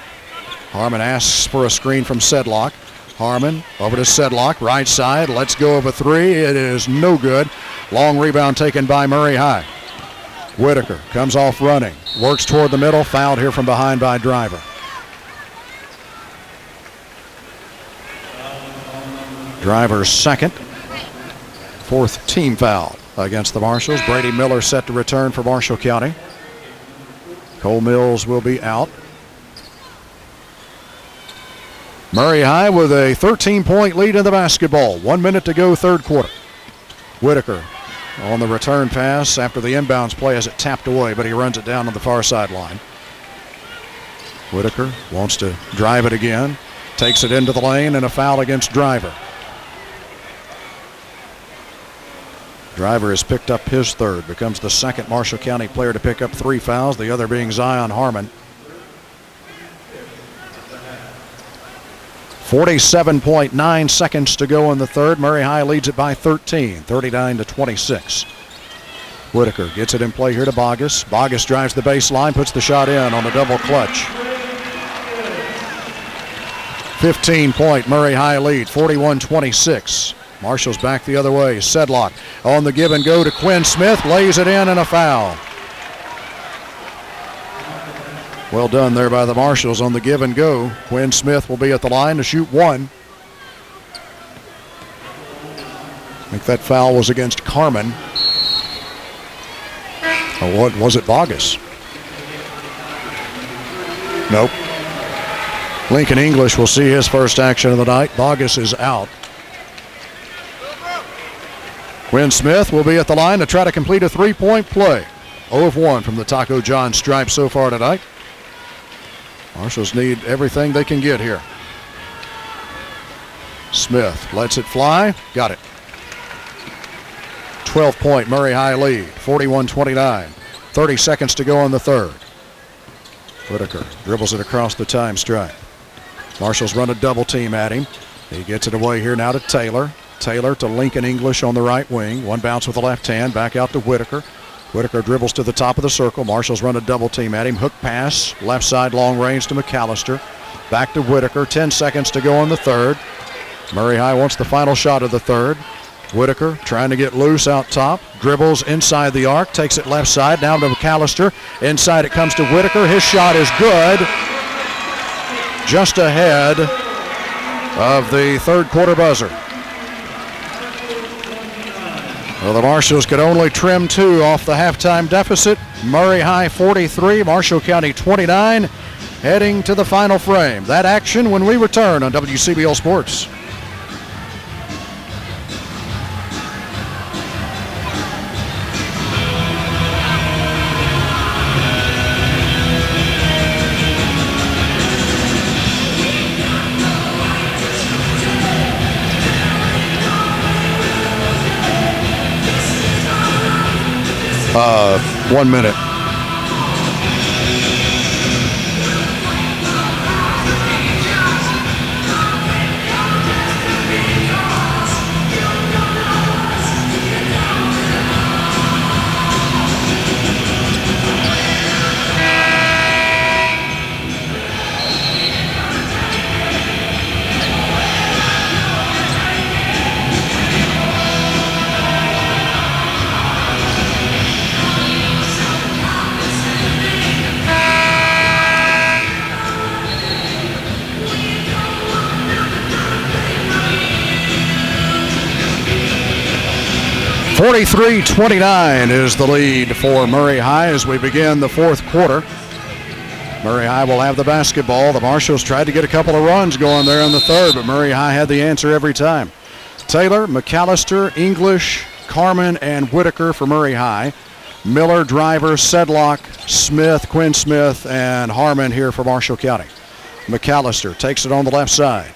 Harmon asks for a screen from Sedlock. Harmon over to Sedlock, right side, lets go of a 3. It is no good. Long rebound taken by Murray High. Whitaker comes off running, works toward the middle, fouled here from behind by Driver. Driver's second, fourth team foul against the Marshals. Brady Miller set to return for Marshall County. Cole Mills will be out. Murray High with a 13-point lead in the basketball. 1 minute to go, third quarter. Whitaker on the return pass after the inbounds play as it tapped away, but he runs it down on the far sideline. Whitaker wants to drive it again, takes it into the lane, and a foul against Driver. Driver has picked up his third, becomes the second Marshall County player to pick up 3 fouls, the other being Zion Harmon. 47.9 seconds to go in the third. Murray High leads it by 13, 39-26. Whitaker gets it in play here to Bogus. Bogus drives the baseline, puts the shot in on a double clutch. 15-point Murray High lead, 41-26. Marshall's back the other way. Sedlock on the give and go to Quinn Smith, lays it in and a foul. Well done there by the Marshals on the give and go. Quinn Smith will be at the line to shoot one. I think that foul was against Carmen. Or what was it, Bogus? Nope. Lincoln English will see his first action of the night. Bogus is out. Quinn Smith will be at the line to try to complete a 3-point play. 0 of 1 from the Taco John stripe so far tonight. Marshals need everything they can get here. Smith lets it fly. Got it. 12-point Murray High lead, 41-29. 30 seconds to go in the third. Whitaker dribbles it across the time stripe. Marshals run a double team at him. He gets it away here now to Taylor. Taylor to Lincoln English on the right wing. One bounce with the left hand. Back out to Whitaker. Whitaker dribbles to the top of the circle. Marshals run a double team at him. Hook pass. Left side long range to McAllister. Back to Whitaker. 10 seconds to go in the third. Murray High wants the final shot of the third. Whitaker trying to get loose out top. Dribbles inside the arc. Takes it left side. Down to McAllister. Inside it comes to Whitaker. His shot is good. Just ahead of the third quarter buzzer. Well, the Marshals could only trim 2 off the halftime deficit. Murray High 43, Marshall County 29, heading to the final frame. That action when we return on WCBL Sports. One minute. (43-29) is the lead for Murray High as we begin the fourth quarter. Murray High will have the basketball. The Marshals tried to get a couple of runs going there in the third, but Murray High had the answer every time. Taylor, McAllister, English, Carmen, and Whitaker for Murray High. Miller, Driver, Sedlock, Smith, Quinn Smith, and Harmon here for Marshall County. McAllister takes it on the left side.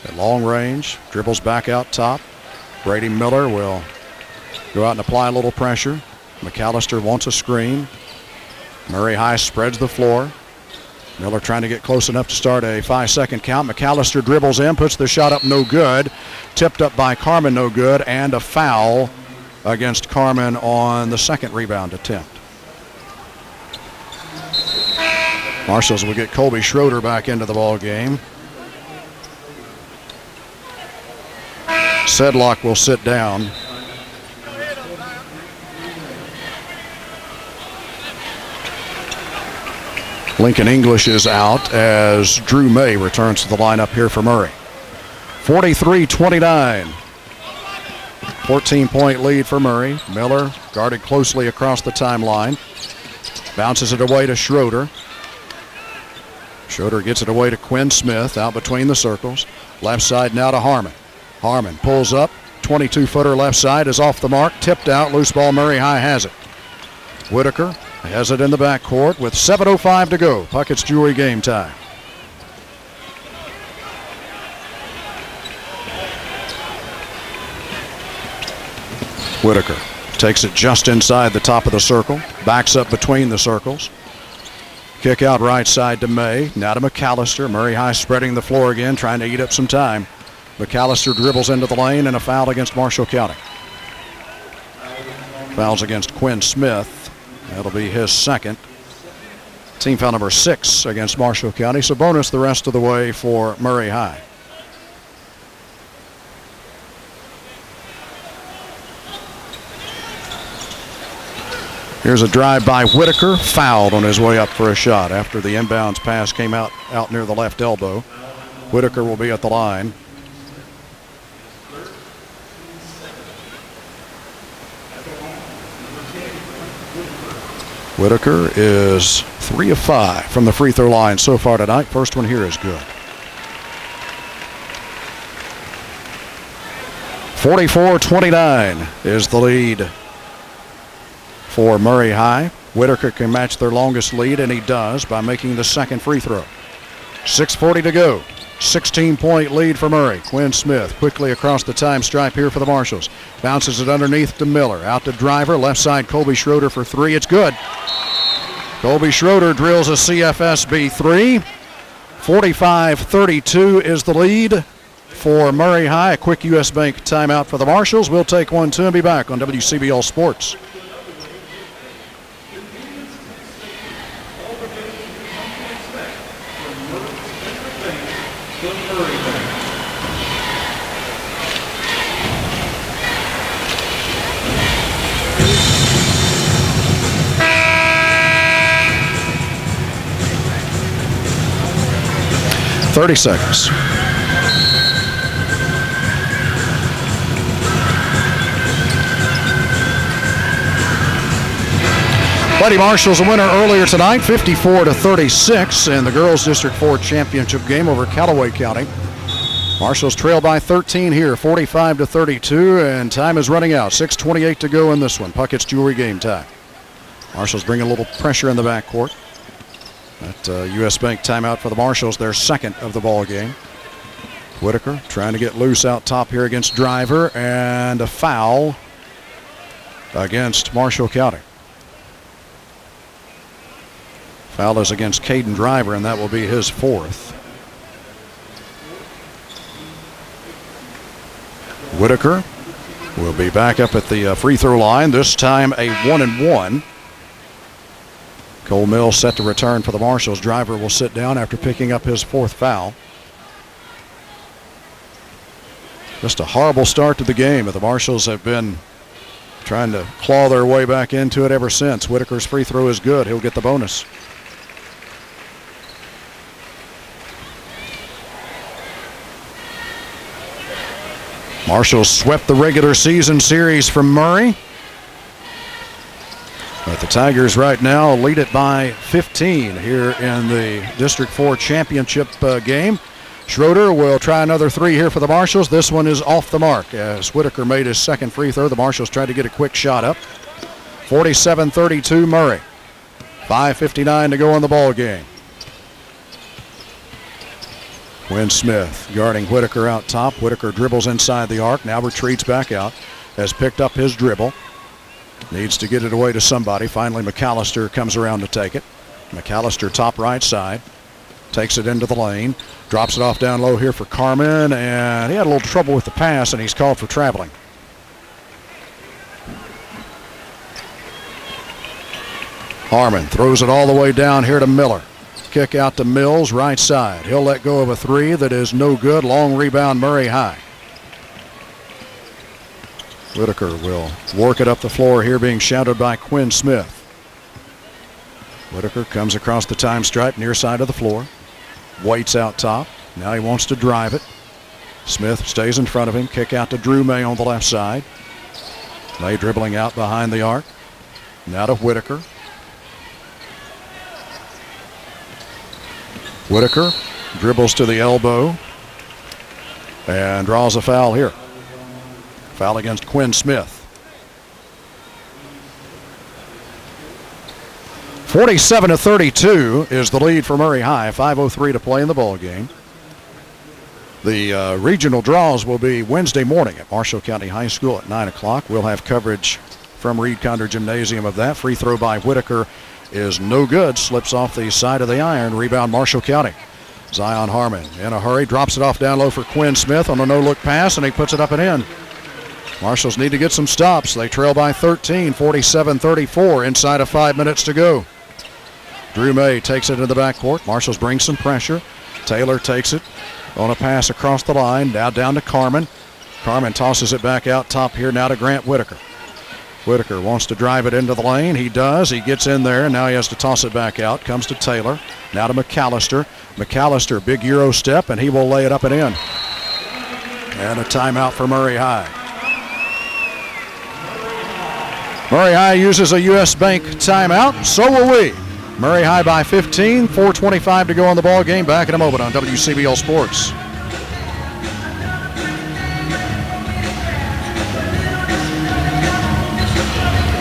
At long range, dribbles back out top. Brady Miller will go out and apply a little pressure. McAllister wants a screen. Murray High spreads the floor. Miller trying to get close enough to start a 5-second count. McAllister dribbles in, puts the shot up, no good. Tipped up by Carmen, no good. And a foul against Carmen on the second rebound attempt. Marshals will get Colby Schroeder back into the ball game. Sedlock will sit down. Lincoln English is out as Drew May returns to the lineup here for Murray. 43-29. 14-point lead for Murray. Miller guarded closely across the timeline. Bounces it away to Schroeder. Schroeder gets it away to Quinn Smith out between the circles. Left side now to Harmon. Harmon pulls up. 22-footer left side is off the mark. Tipped out. Loose ball. Murray High has it. Whitaker has it in the backcourt with 7:05 to go. Puckett's Jewelry game time. Whitaker takes it just inside the top of the circle. Backs up between the circles. Kick out right side to May. Now to McAllister. Murray High spreading the floor again, trying to eat up some time. McAllister dribbles into the lane and a foul against Marshall County. Fouls against Quinn Smith. That'll be his second. Team foul number 6 against Marshall County. So bonus the rest of the way for Murray High. Here's a drive by Whitaker, fouled on his way up for a shot after the inbounds pass came out near the left elbow. Whitaker will be at the line. Whitaker is 3 of 5 from the free throw line so far tonight. First one here is good. 44-29 is the lead for Murray High. Whitaker can match their longest lead, and he does by making the second free throw. 6:40 to go. 16-point lead for Murray. Quinn Smith quickly across the time stripe here for the Marshalls. Bounces it underneath to Miller. Out to Driver. Left side, Colby Schroeder for 3. It's good. Colby Schroeder drills a CFSB 3. 45-32 is the lead for Murray High. A quick U.S. Bank timeout for the Marshalls. We'll take one, too, and be back on WCBL Sports. .30 seconds. Lady Marshall's a winner earlier tonight, 54-36 in the girls District 4 championship game over Callaway County. Marshall's trail by 13 here, 45-32, and time is running out. 6:28 to go in this one. Puckett's Jewelry game time. Marshall's bringing a little pressure in the backcourt. That U.S. Bank timeout for the Marshalls, their second of the ball game. Whitaker trying to get loose out top here against Driver, and a foul against Marshall County. Foul is against Caden Driver, and that will be his 4th. Whitaker will be back up at the free throw line, this time a 1-and-1. Cole Mills set to return for the Marshalls. Driver will sit down after picking up his 4th foul. Just a horrible start to the game, but the Marshalls have been trying to claw their way back into it ever since. Whitaker's free throw is good. He'll get the bonus. Marshalls swept the regular season series from Murray. But the Tigers right now lead it by 15 here in the District 4 championship game. Schroeder will try another 3 here for the Marshalls. This one is off the mark as Whitaker made his second free throw. The Marshalls tried to get a quick shot up. 47-32 Murray. 5:59 to go in the ball game. Quinn Smith guarding Whitaker out top. Whitaker dribbles inside the arc, now retreats back out, has picked up his dribble. Needs to get it away to somebody. Finally, McAllister comes around to take it. McAllister top right side. Takes it into the lane. Drops it off down low here for Carmen, and he had a little trouble with the pass, and he's called for traveling. Harmon throws it all the way down here to Miller. Kick out to Mills, right side. He'll let go of a 3 that is no good. Long rebound, Murray High. Whitaker will work it up the floor here, being shouted by Quinn Smith. Whitaker comes across the time stripe near side of the floor. Waits out top. Now he wants to drive it. Smith stays in front of him. Kick out to Drew May on the left side. May dribbling out behind the arc. Now to Whitaker. Whitaker dribbles to the elbow and draws a foul here. Foul against Quinn Smith. 47-32 is the lead for Murray High. 5:03 to play in the ball game. The regional draws will be Wednesday morning at Marshall County High School at 9 o'clock. We'll have coverage from Reed Condor Gymnasium of that. Free throw by Whitaker is no good. Slips off the side of the iron. Rebound Marshall County. Zion Harmon in a hurry. Drops it off down low for Quinn Smith on a no-look pass, and he puts it up and in. Marshalls need to get some stops. They trail by 13, 47-34, inside of 5 minutes to go. Drew May takes it into the backcourt. Marshalls bring some pressure. Taylor takes it on a pass across the line. Now down to Carmen. Carmen tosses it back out top here now to Grant Whitaker. Whitaker wants to drive it into the lane. He does. He gets in there. Now he has to toss it back out. Comes to Taylor. Now to McAllister. McAllister, big Euro step, and he will lay it up and in. And a timeout for Murray High. Murray High uses a U.S. Bank timeout. So will we. Murray High by 15, 4:25 to go on the ball game. Back in a moment on WCBL Sports.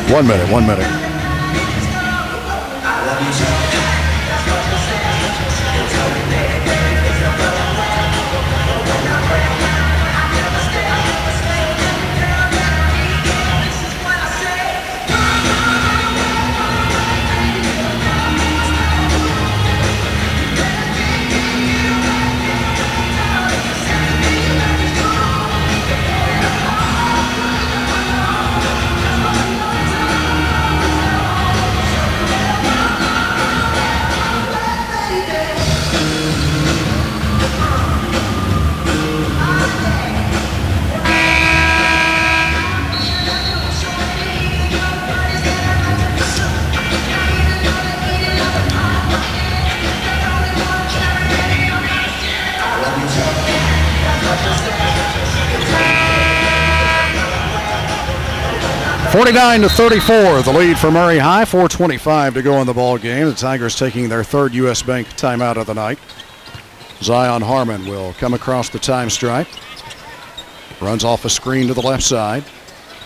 One minute. 49-34, the lead for Murray High. 4:25 to go in the ball game. The Tigers taking their third U.S. Bank timeout of the night. Zion Harmon will come across the time stripe. Runs off a screen to the left side.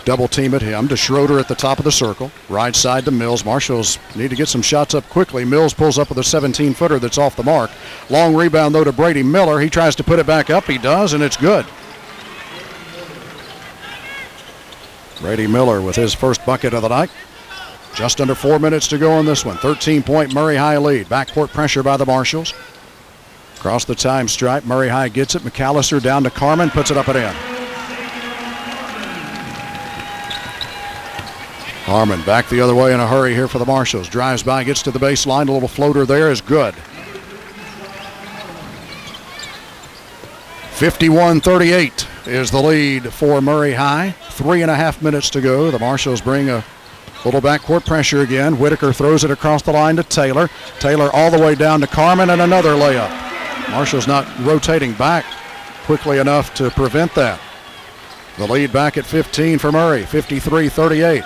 Double team at him to Schroeder at the top of the circle. Right side to Mills. Marshalls need to get some shots up quickly. Mills pulls up with a 17-footer that's off the mark. Long rebound, though, to Brady Miller. He tries to put it back up. He does, and it's good. Brady Miller with his first bucket of the night. Just under 4 minutes to go on this one. 13-point Murray High lead. Backcourt pressure by the Marshalls. Across the time stripe, Murray High gets it. McAllister down to Carmen, puts it up and in. Harmon back the other way in a hurry here for the Marshalls. Drives by, gets to the baseline. A little floater there is good. 51-38 is the lead for Murray High. 3.5 minutes to go. The Marshalls bring a little backcourt pressure again. Whitaker throws it across the line to Taylor. Taylor all the way down to Carmen, and another layup. Marshalls not rotating back quickly enough to prevent that. The lead back at 15 for Murray. 53-38.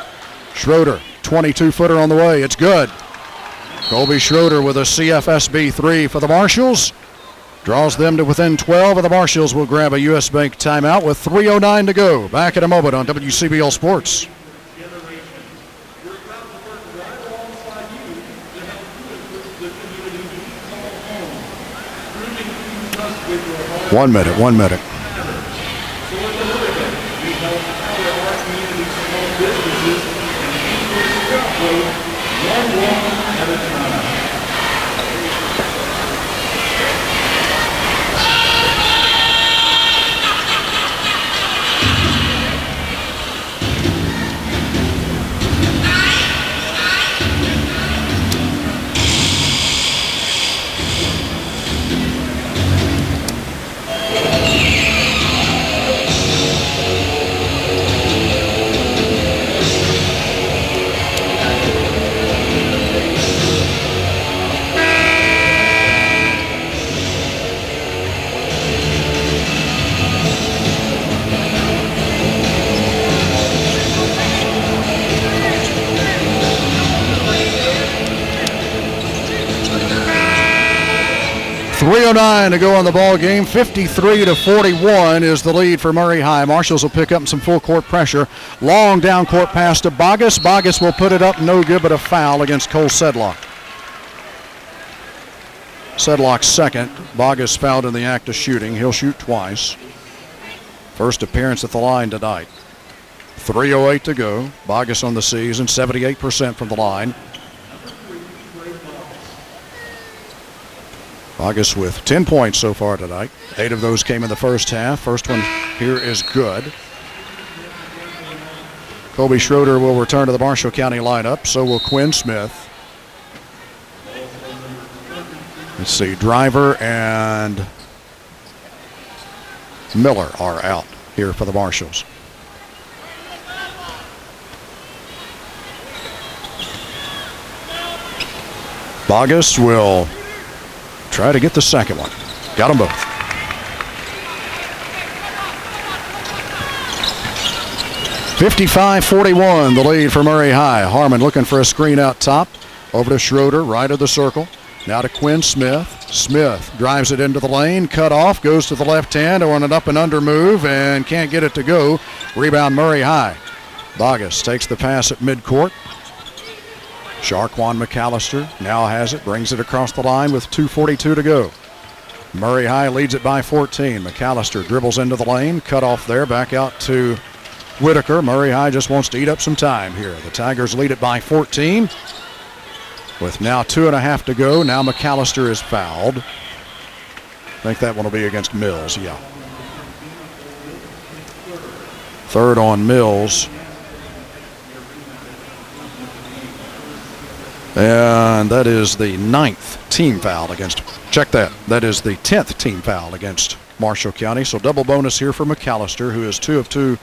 Schroeder, 22-footer on the way. It's good. Colby Schroeder with a CFSB 3 for the Marshalls. Draws them to within 12, and the Marshalls will grab a U.S. Bank timeout with 3:09 to go. Back in a moment on WCBL Sports. 1 minute, 1 minute. 3:09 to go on the ball game. 53-41 is the lead for Murray High. Marshals will pick up some full court pressure. Long down court pass to Bogus. Bogus will put it up, no good, but a foul against Cole Sedlock. Sedlock's second. Bogus fouled in the act of shooting. He'll shoot twice. First appearance at the line tonight. 3:08 to go. Bogus on the season, 78% from the line. Bogus with 10 points so far tonight. 8 of those came in the first half. First one here is good. Kobe Schroeder will return to the Marshall County lineup. So will Quinn Smith. Let's see, Driver and Miller are out here for the Marshals. Bogus will try to get the second one. Got them both. (55-41) the lead for Murray High. Harmon looking for a screen out top. Over to Schroeder, right of the circle. Now to Quinn Smith. Smith drives it into the lane, cut off, goes to the left hand on an up and under move and can't get it to go. Rebound Murray High. Bogus takes the pass at midcourt. Sharquan McAllister now has it, brings it across the line with 2:42 to go. Murray High leads it by 14. McAllister dribbles into the lane, cut off there, back out to Whitaker. Murray High just wants to eat up some time here. The Tigers lead it by 14 with now 2.5 to go. Now McAllister is fouled. I think that one will be against Mills, yeah. Third on Mills. And that is the 9th team foul against, check that, that is the 10th team foul against Marshall County. So double bonus here for McAllister, who is 2 of 2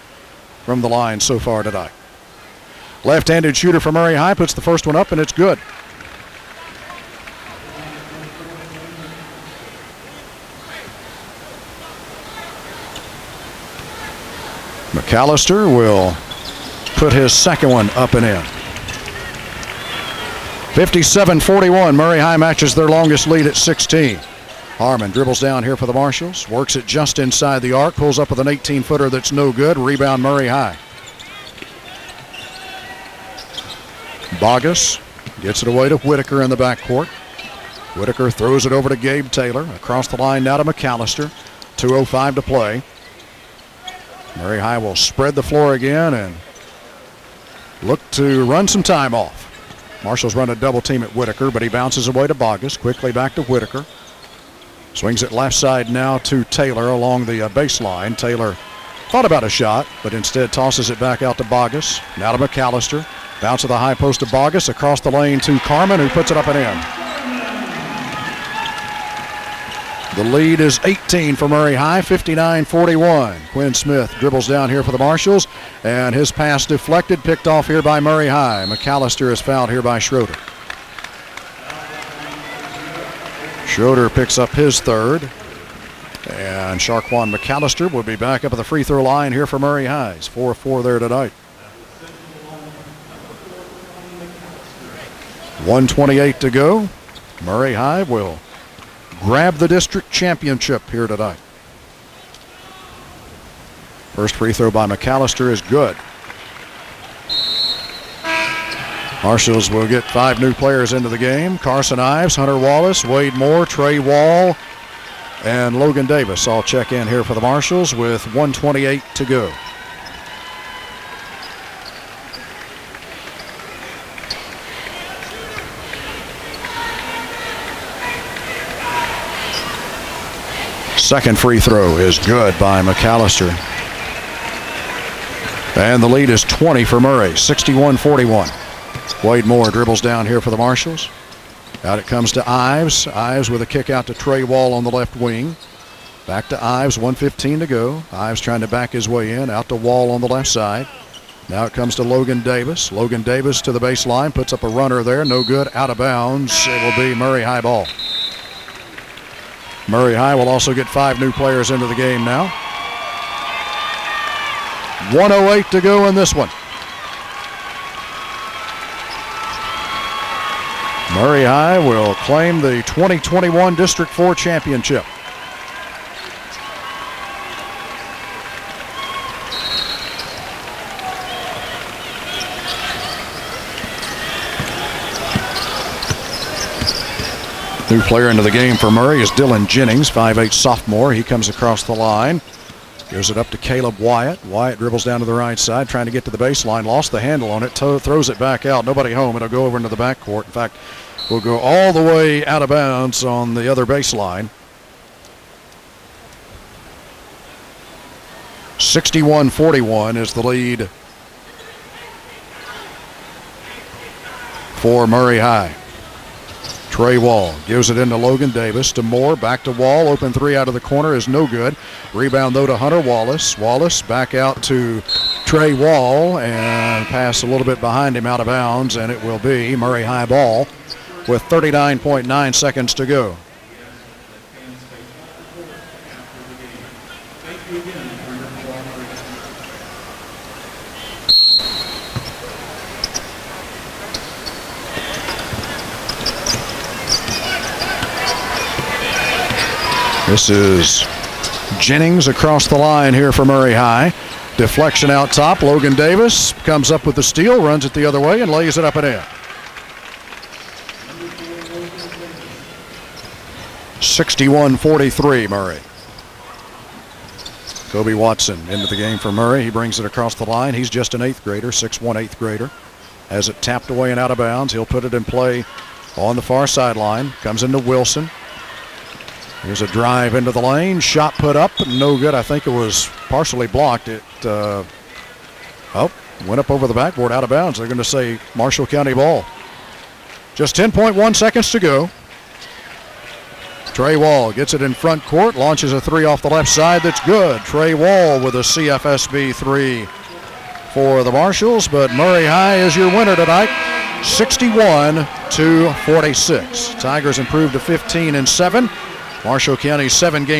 from the line so far tonight. Left-handed shooter for Murray High puts the first one up, and it's good. McAllister will put his second one up and in. 57-41. Murray High matches their longest lead at 16. Harmon dribbles down here for the Marshals. Works it just inside the arc. Pulls up with an 18-footer that's no good. Rebound Murray High. Bogus gets it away to Whitaker in the backcourt. Whitaker throws it over to Gabe Taylor. Across the line now to McAllister. 2:05 to play. Murray High will spread the floor again and look to run some time off. Marshals run a double team at Whitaker, but he bounces away to Bogus. Quickly back to Whitaker. Swings it left side now to Taylor along the baseline. Taylor thought about a shot, but instead tosses it back out to Bogus. Now to McAllister. Bounce to the high post to Bogus. Across the lane to Carmen, who puts it up and in. The lead is 18 for Murray High, 59-41. Quinn Smith dribbles down here for the Marshals, and his pass deflected, picked off here by Murray High. McAllister is fouled here by Schroeder. Schroeder picks up his third, and Sharquan McAllister will be back up at the free throw line here for Murray High. He's 4 of 4 there tonight. 1:28 to go. Murray High will grab the district championship here tonight. First free throw by McAllister is good. Marshals will get 5 new players into the game. Carson Ives, Hunter Wallace, Wade Moore, Trey Wall, and Logan Davis all check in here for the Marshals with 1:28 to go. Second free throw is good by McAllister. And the lead is 20 for Murray, 61-41. Wade Moore dribbles down here for the Marshals. Out it comes to Ives. Ives with a kick out to Trey Wall on the left wing. Back to Ives, 1:15 to go. Ives trying to back his way in, out to Wall on the left side. Now it comes to Logan Davis. Logan Davis to the baseline, puts up a runner there, no good, out of bounds. It will be Murray High ball. Murray High will also get 5 new players into the game now. 1:08 to go in this one. Murray High will claim the 2021 District 4 championship. New player into the game for Murray is Dylan Jennings, 5'8" sophomore. He comes across the line. Gives it up to Caleb Wyatt. Wyatt dribbles down to the right side, trying to get to the baseline. Lost the handle on it, throws it back out. Nobody home. It'll go over into the backcourt. In fact, will go all the way out of bounds on the other baseline. 61-41 is the lead for Murray High. Trey Wall gives it into Logan Davis, to Moore, back to Wall. Open three out of the corner is no good. Rebound, though, to Hunter Wallace. Wallace back out to Trey Wall, and pass a little bit behind him out of bounds, and it will be Murray High ball with 39.9 seconds to go. This is Jennings across the line here for Murray High. Deflection out top. Logan Davis comes up with the steal, runs it the other way, and lays it up and in. 61-43 Murray. Kobe Watson into the game for Murray. He brings it across the line. He's just an 8th grader, 6'1", 8th grader. Has it tapped away and out of bounds. He'll put it in play on the far sideline. Comes into Wilson. Here's a drive into the lane. Shot put up. No good. I think it was partially blocked. It went up over the backboard, out of bounds. They're going to say Marshall County ball. Just 10.1 seconds to go. Trey Wall gets it in front court. Launches a three off the left side. That's good. Trey Wall with a CFSB three for the Marshalls. But Murray High is your winner tonight. 61-46. Tigers improved to 15-7. Marshall County's 7-game